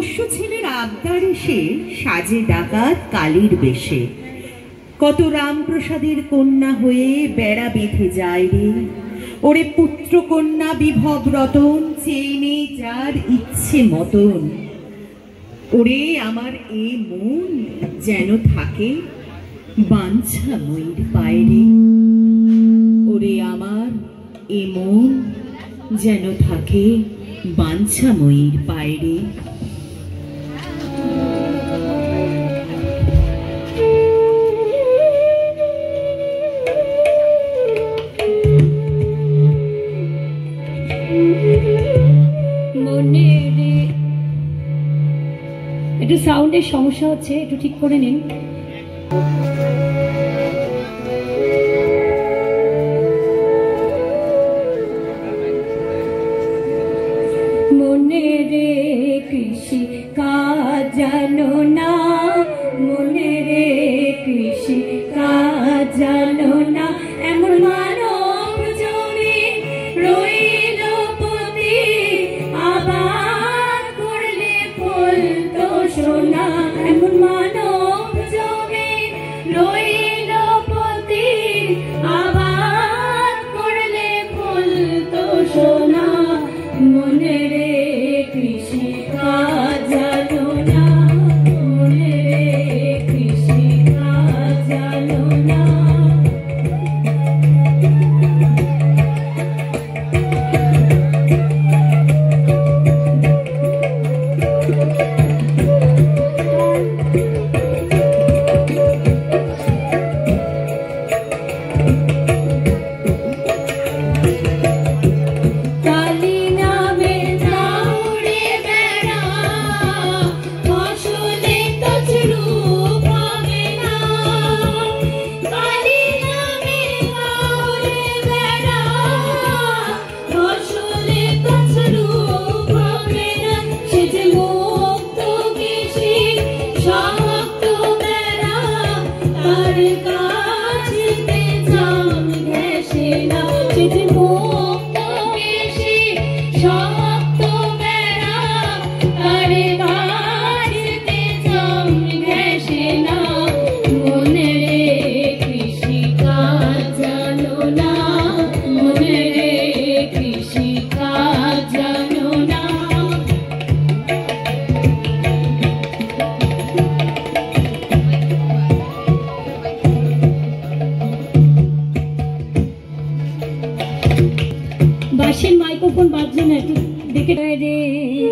দস্যু ছেলের আবদার এসে সাজে ডাকাত কালীর বেশে। কত রামপ্রসাদের কন্যা হয়ে বেড়া বেঁধে যায় রে, ওরে পুত্র কন্যা বিভব রতন চেনে যার ইচ্ছে মতন। ওরে আমার এ মন যেন থাকে বাঞ্ছা ময়ূর পায়রে, ওরে আমার এ মন যেন থাকে বাঞ্ছা ময়ূর পায়রে। একটু সাউন্ডের সমস্যা হচ্ছে, একটু ঠিক করে নিন। মনে রে কৃষি কাজ জানো না, মনে রে কৃষি কাজ জানো না, এমন মানব জমি রইল পতি, আবার করলে ফল তো সোনা, এমন মানব জমি রইল পতি, আবার করলে ফল তো সোনা। মনে রে কৃষি কাজ জানো না, মনে রে কৃষি কাজ জানো না। বাঁশির মাইক্রোফোন বাজছে না, একটু দেখে। রে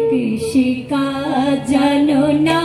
কৃষি কাজ জানো না,